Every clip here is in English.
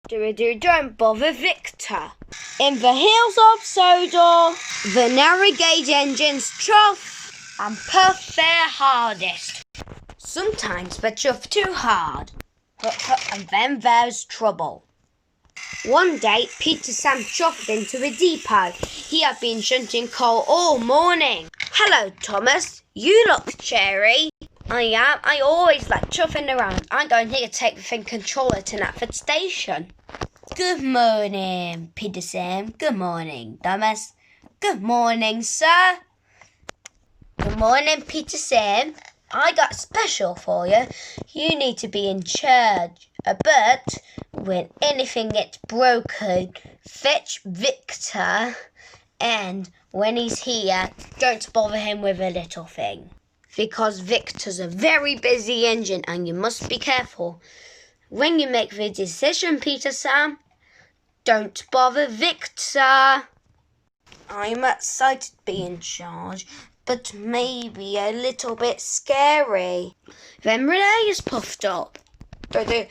Don't bother Victor. In the hills of Sodor, the narrow gauge engines chuff and puff their hardest. Sometimes they chuff too hard, and then there's trouble. One day, Peter Sam chuffed into the depot. He had been shunting coal all morning. Hello, Thomas. You look cheery. I am. I always like chuffing around. I'm going here to take the thing controller to Knapford Station. Good morning, Peter Sam. Good morning, Thomas. Good morning, sir. Good morning, Peter Sam. I got a special for you. You need to be in charge. But when anything gets broken, fetch Victor. And when he's here, don't bother him with a little thing. Because Victor's a very busy engine and you must be careful. When you make the decision, Peter Sam, don't bother Victor. I'm excited to be in charge, but maybe a little bit scary. Then Renee is puffed up. The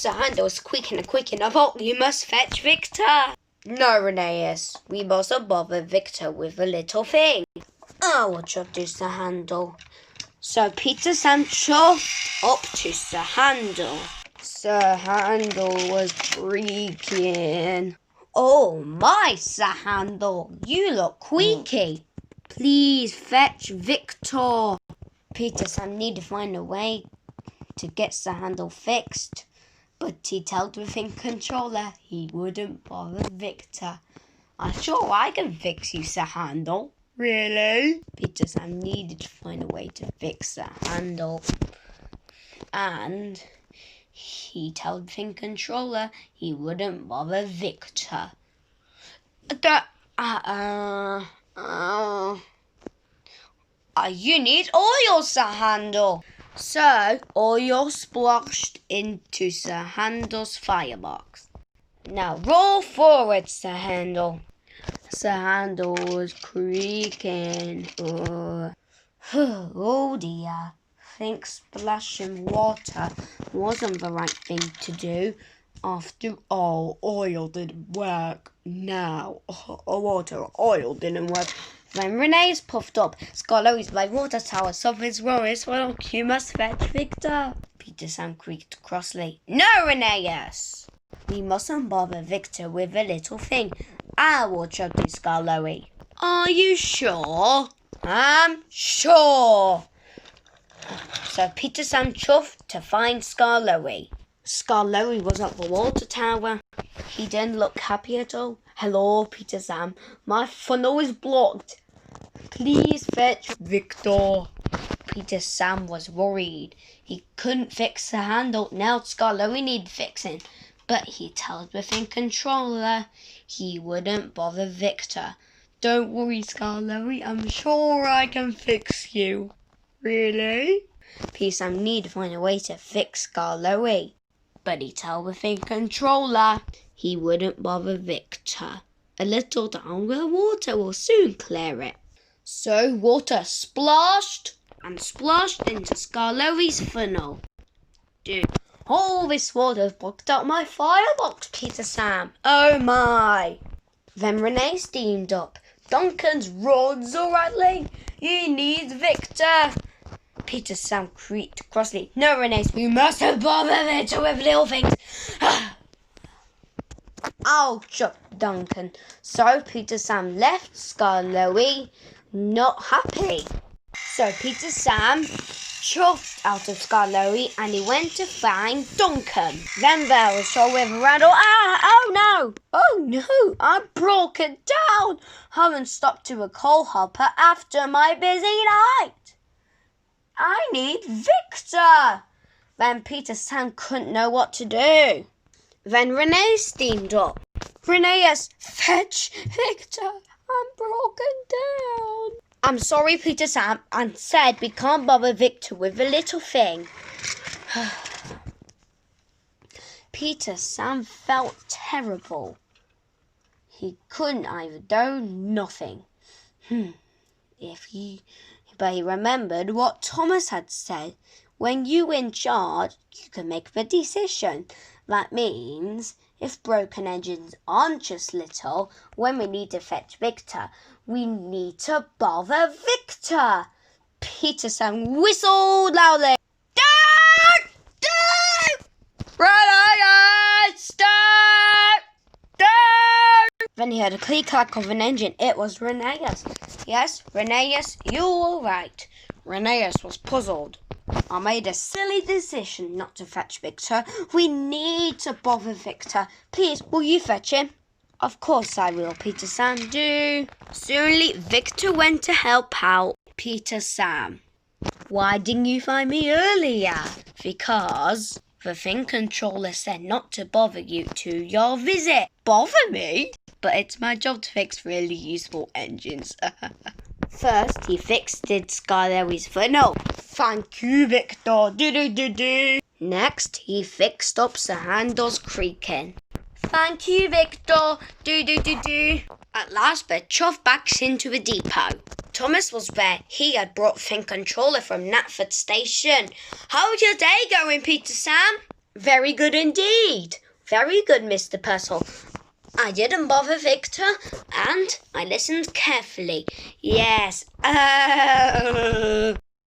handle's squeaking. I thought you must fetch Victor. No, Reneus, we mustn't bother Victor with a little thing. I will introduce the handle. So Peter Sam chuffed up to Sir Handle. Sir Handle was creaking. Oh my, Sir Handle, you look squeaky. Please fetch Victor. Peter Sam needed to find a way to get Sir Handle fixed, but he told the thing controller he wouldn't bother Victor. I'm sure I can fix you, Sir Handle. Really? Peter Sam needed to find a way to fix Sir Handle, and he told the thing controller he wouldn't bother Victor. You need oil, Sir Handle. So, oil splashed into Sir Handle's firebox. Now roll forward, Sir Handle. Sir Handle was creaking. Oh dear. Think splashing water wasn't the right thing to do. After all, oil didn't work. No, oil didn't work. When Renee's puffed up, Scarlo's by water tower, something's wrong. Well, you must fetch Victor. Peter Sam creaked crossly. No, Reneus! We mustn't bother Victor with a little thing. I will chug to Scarloey. Are you sure? I'm sure. So Peter Sam chuffed to find Scarloey. Scarloey was at the water tower. He didn't look happy at all. Hello, Peter Sam. My funnel is blocked. Please fetch Victor. Peter Sam was worried. He couldn't fix the handle. Now Scarloey needed fixing. But he told the thing controller he wouldn't bother Victor. Don't worry, Scarloey. I'm sure I can fix you. Really? Peter Sam needed to find a way to fix Scarloey. But he told the thing controller he wouldn't bother Victor. A little down the water will soon clear it. So water splashed and splashed into Scarloey's funnel. All this water's blocked out my firebox, Peter Sam. Oh my! Then Renee steamed up. Duncan's roared alrightly. He needs Victor. Peter Sam creaked crossly. No, Renee, we mustn't bother Victor with little things. I'll chuck Duncan. So Peter Sam left Scarloey not happy. So Peter Sam chuffed out of Scarloey and he went to find Duncan. Then there was a with Randall. Oh no, I'm broken down. Haven't stopped to a coal hopper after my busy night. I need Victor. Then Peter Sam couldn't know what to do. Then Renee steamed up. Reneus, fetch Victor. I'm broken down. I'm sorry, Peter Sam, and said we can't bother Victor with a little thing. Peter Sam felt terrible. He couldn't either do nothing. But he remembered what Thomas had said. When you're in charge, you can make the decision. That means if broken engines aren't just little, when we need to fetch Victor, we need to bother Victor. Peter Sam whistled loudly. Start! Start! Right, start! Start! Then he heard a click-clack of an engine. It was Rheneas. Yes, Rheneas, you were right. Rheneas was puzzled. I made a silly decision not to fetch Victor. We need to bother Victor. Please, will you fetch him? Of course I will, Peter Sam. Do. Soonly, Victor went to help out Peter Sam. Why didn't you find me earlier? Because the thing controller said not to bother you to your visit. Bother me? But it's my job to fix really useful engines. First, he fixed Skylarry's foot. No, thank you, Victor. Do. Next, he fixed up the handles creaking. Thank you, Victor. Do. At last, the chuff backs into the depot. Thomas was there. He had brought Fin Controller from Knapford Station. How's your day going, Peter Sam? Very good indeed. Very good, Mr. Purcell. I didn't bother Victor, and I listened carefully. Yes.